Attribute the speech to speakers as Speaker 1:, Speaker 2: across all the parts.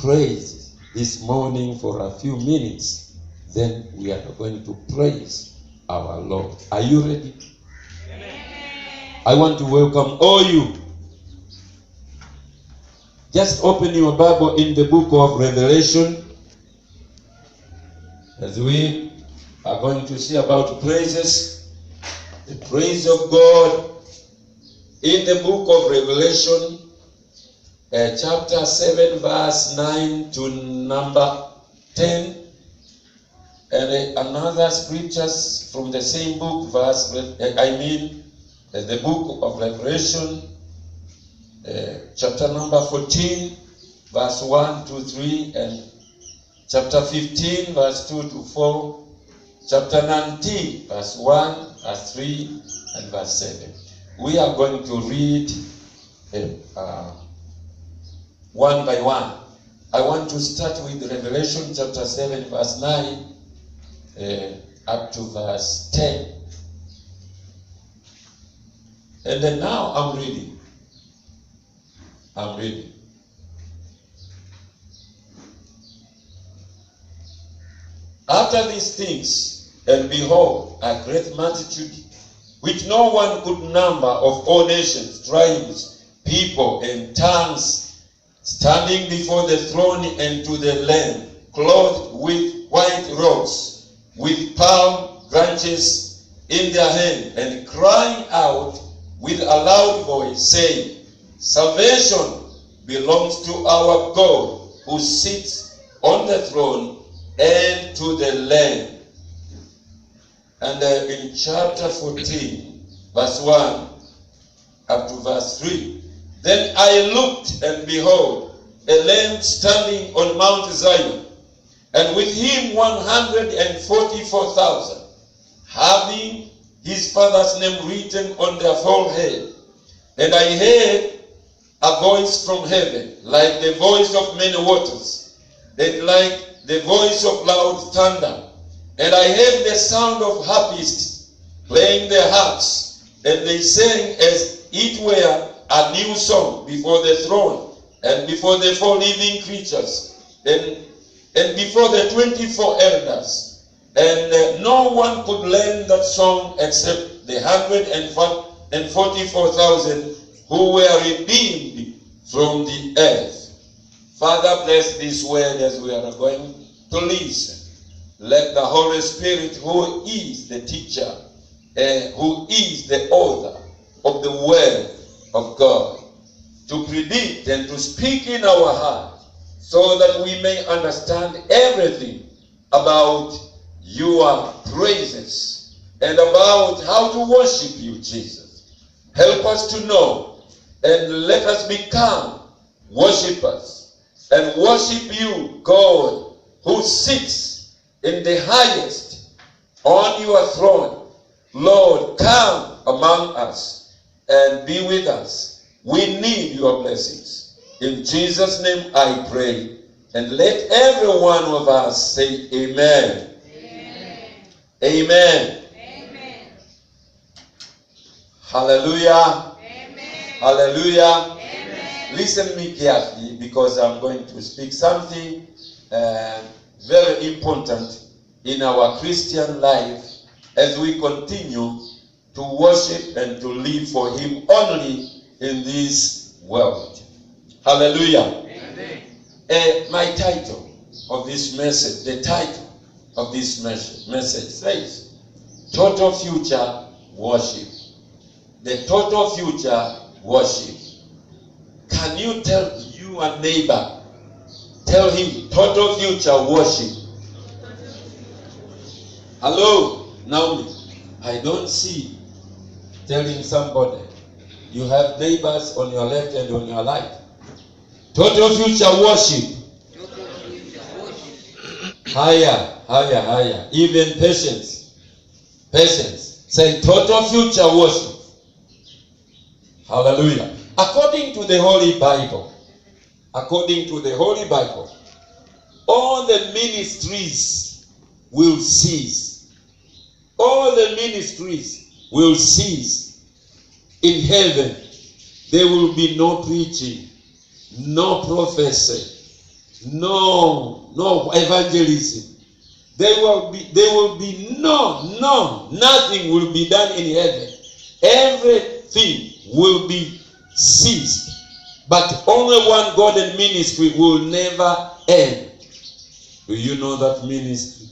Speaker 1: praise this morning for a few minutes. Then we are going to praise our Lord. Are you ready? Amen. I want to welcome all you. Just open your Bible in the book of Revelation, as we are going to see about praises, the praise of God in the book of Revelation, chapter 7, verse 9 to number 10, and another scriptures from the same book, the book of Revelation, chapter number 14, verse 1 to 3, and chapter 15, verse 2 to 4, chapter 19, verse 1, verse 3, and verse 7. We are going to read one by one. I want to start with Revelation chapter 7, verse 9, up to verse 10. And then now I'm reading. After these things, and behold, a great multitude, which no one could number, of all nations, tribes, people, and tongues, standing before the throne and to the Lamb, clothed with white robes, with palm branches in their hand, and crying out with a loud voice, saying, Salvation belongs to our God, who sits on the throne, and to the Lamb. And in chapter 14, verse 1 up to verse 3, Then I looked, and behold, a Lamb standing on Mount Zion, and with him 144,000, having his Father's name written on their forehead. And I heard a voice from heaven, like the voice of many waters, and like the voice of loud thunder. And I heard the sound of harpists playing their harps, and they sang as it were a new song before the throne, and before the four living creatures, and before the 24 elders. And no one could learn that song except the 144,000 who were redeemed from the earth. Father, bless this word as we are going to listen. Let the Holy Spirit, who is the teacher, who is the author of the word of God, to predict and to speak in our heart, so that we may understand everything about your praises and about how to worship you, Jesus. Help us to know, and let us become worshipers and worship you, God, who sits in the highest on your throne. Lord, come among us and be with us. We need your blessings. In Jesus' name I pray. And let every one of us say amen. Amen. Amen. Amen. Hallelujah. Amen. Hallelujah. Amen. Listen to me carefully, because I'm going to speak something very important in our Christian life as we continue to worship and to live for Him only in this world. Hallelujah. Amen. My title of this message, the title of this message says, Total Future Worship. The total future worship. Can you tell your neighbor, tell him, total future worship? Hello, Naomi. I don't see telling somebody. You have neighbors on your left and on your right. Total future worship. Total future worship. Higher. Even patience. Say total future worship. Hallelujah. According to the Holy Bible, all the ministries will cease. All the ministries will cease. In heaven, there will be no preaching, no prophecy, no evangelism. There will be nothing will be done in heaven. Everything will be ceased. But only one golden ministry will never end. Do you know that ministry?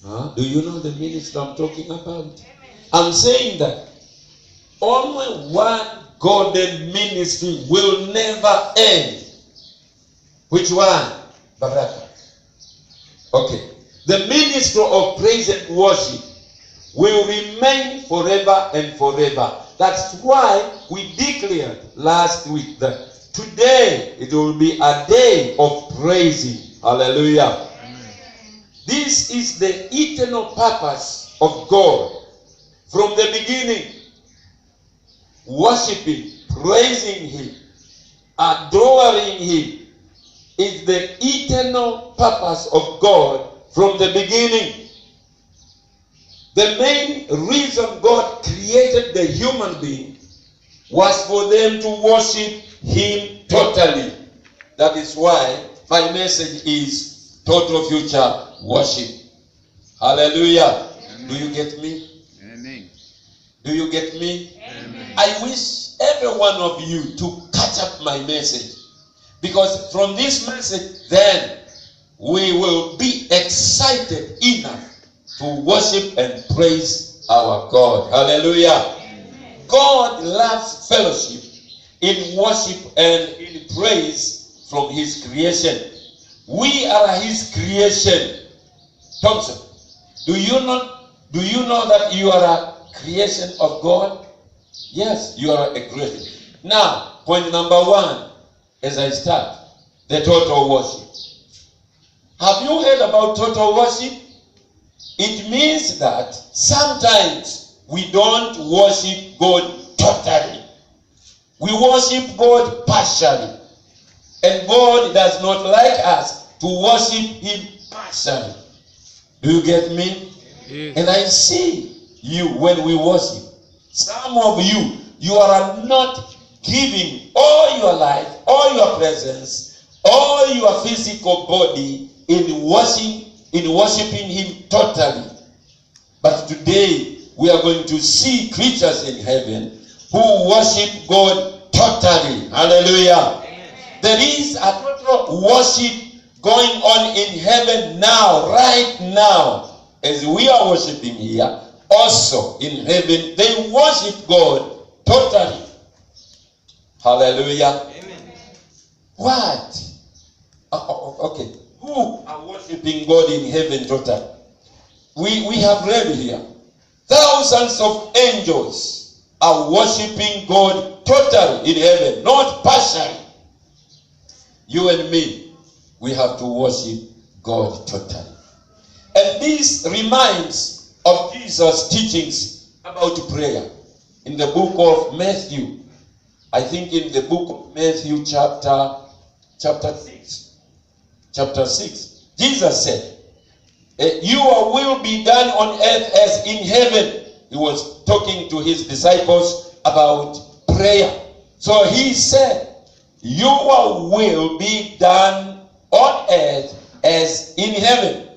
Speaker 1: Do you know the ministry I'm talking about? I'm saying that only one golden ministry will never end. Which one? Baraka. Okay. The ministry of praise and worship will remain forever and forever. That's why we declared last week that today it will be a day of praising. Hallelujah. Amen. This is the eternal purpose of God. From the beginning, worshiping, praising Him, adoring Him is the eternal purpose of God from the beginning. The main reason God created the human being was for them to worship Him totally. That is why my message is total future worship. Hallelujah. Amen. Do you get me? Amen. Do you get me? Amen. I wish every one of you to catch up my message. Because from this message, then we will be excited enough to worship and praise our God. Hallelujah. Amen. God loves fellowship in worship and in praise from His creation. We are His creation. Thompson, do you know that you are a creation of God? Yes, you are a creation. Now, point number one, as I start, the total worship. Have you heard about total worship? It means that sometimes we don't worship God totally. We worship God partially. And God does not like us to worship Him partially. Do you get me? Yes. And I see you when we worship. Some of you, you are not giving all your life, all your presence, all your physical body in worshiping Him totally. But today we are going to see creatures in heaven who worship God totally. Hallelujah. Amen. There is a total worship going on in heaven now, right now, as we are worshiping here. Also in heaven, they worship God totally. Hallelujah. Amen. What? Okay. Who are worshiping God in heaven totally? We have read here. Thousands of angels are worshiping God totally in heaven, not partially. You and me, we have to worship God totally. And this reminds of Jesus' teachings about prayer. In the book of Matthew, I think in the book of Matthew chapter 6. Chapter 6. Jesus said, your will be done on earth as in heaven. He was talking to His disciples about prayer. So He said, your will be done on earth as in heaven.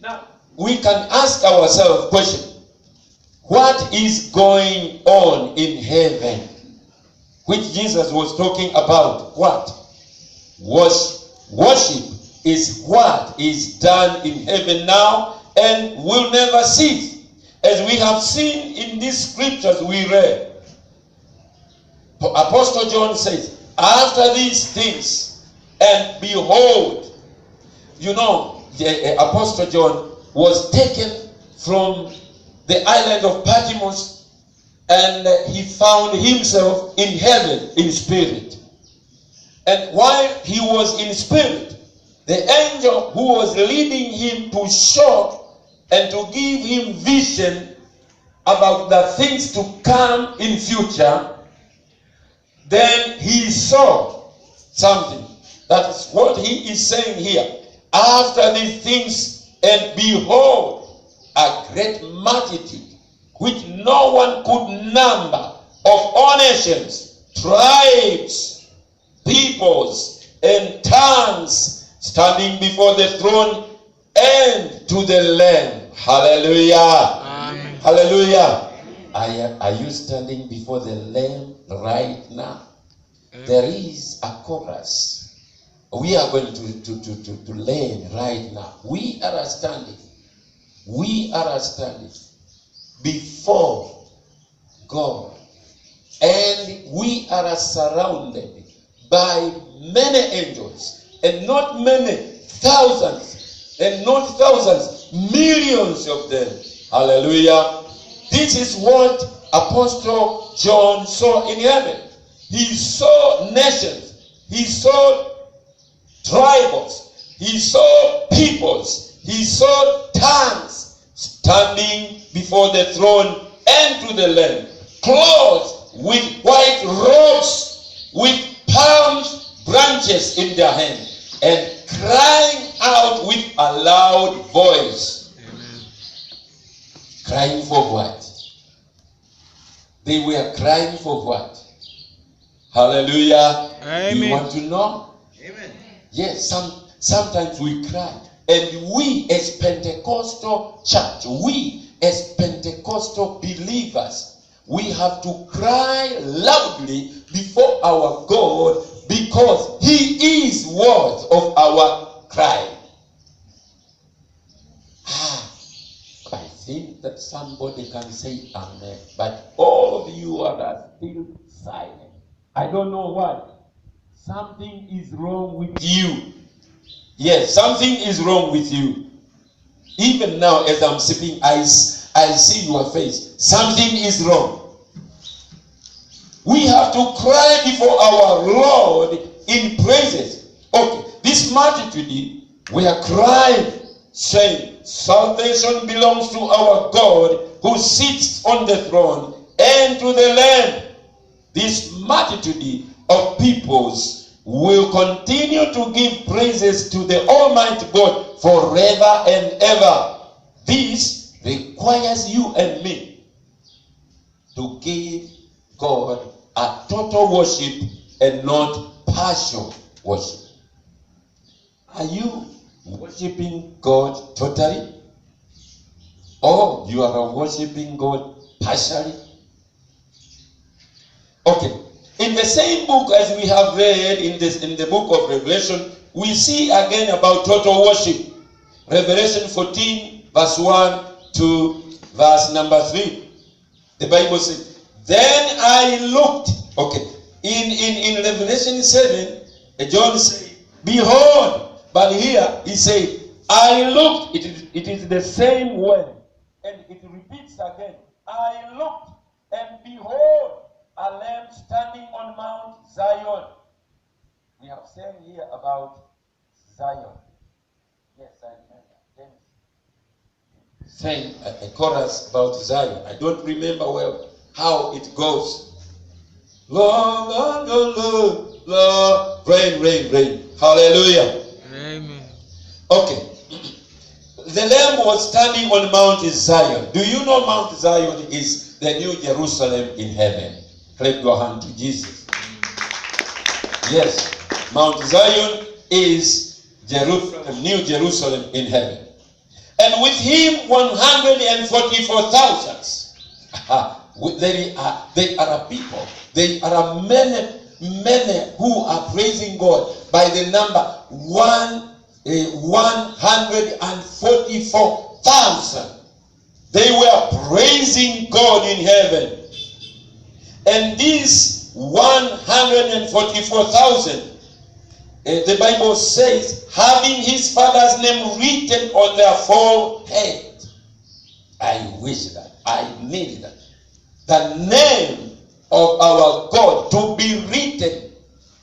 Speaker 1: Now, we can ask ourselves a question. What is going on in heaven? Which Jesus was talking about. What? Worship is what is done in heaven now and will never cease. As we have seen in these scriptures we read, Apostle John says, after these things, and behold, you know, the Apostle John was taken from the island of Patmos, and he found himself in heaven in spirit. And while he was in spirit, the angel who was leading him to show and to give him vision about the things to come in future, then he saw something. That is what he is saying here. After these things, and behold, a great multitude, which no one could number, of all nations, tribes, peoples, and tongues standing before the throne and to the Lamb. Hallelujah.
Speaker 2: Amen.
Speaker 1: Hallelujah. Are you standing before the Lamb right now?
Speaker 2: Amen.
Speaker 1: There is a chorus. We are going to learn right now. We are standing. We are standing before God. And we are surrounded by many angels. And not many, thousands. And not thousands, millions of them. Hallelujah. This is what Apostle John saw in heaven. He saw nations. He saw tribes. He saw peoples. He saw tongues standing before the throne and to the Lamb, clothed with white robes, with palm branches in their hand, and crying out with a loud voice.
Speaker 2: Amen.
Speaker 1: Crying for what? They were crying for what? Hallelujah.
Speaker 2: Amen.
Speaker 1: You want to know?
Speaker 3: Amen.
Speaker 1: Yes, sometimes we cry. And we as Pentecostal church, we as Pentecostal believers, we have to cry loudly before our God because He is worth of our cry. I think that somebody can say amen, but all of you are still silent. I don't know why. Something is wrong with you. Yes, something is wrong with you. Even now as I'm speaking, I see your face. Something is wrong. We have to cry before our Lord in praises. Okay, this multitude were crying, saying, salvation belongs to our God who sits on the throne and to the Lamb. This multitude of peoples will continue to give praises to the Almighty God forever and ever. This requires you and me to give God a total worship and not partial worship. Are you worshiping God totally? Or you are worshiping God partially? Okay. In the same book as we have read in the book of Revelation, we see again about total worship. Revelation 14, verse 1 to verse number 3. The Bible says, then I looked. Okay. In Revelation 7, John said, behold. But here he said, I looked. It is the same word. And it repeats again. I looked, and behold, a lamb standing on Mount Zion. We have said here about Zion. Yes, I remember. Saying a chorus about Zion. I don't remember well how it goes. Lord, Lord, Lord, Lord, Lord. Rain, rain, rain. Hallelujah.
Speaker 2: Amen.
Speaker 1: Okay. The Lamb was standing on Mount Zion. Do you know Mount Zion is the New Jerusalem in heaven? Clap your hand to Jesus. Yes. Mount Zion is Jerusalem, New Jerusalem in heaven. And with him 144,000. They are people. They are many who are praising God by the number 144,000. They were praising God in heaven. And these 144,000, the Bible says, having his father's name written on their forehead. I wish that. I need that. The name of our God to be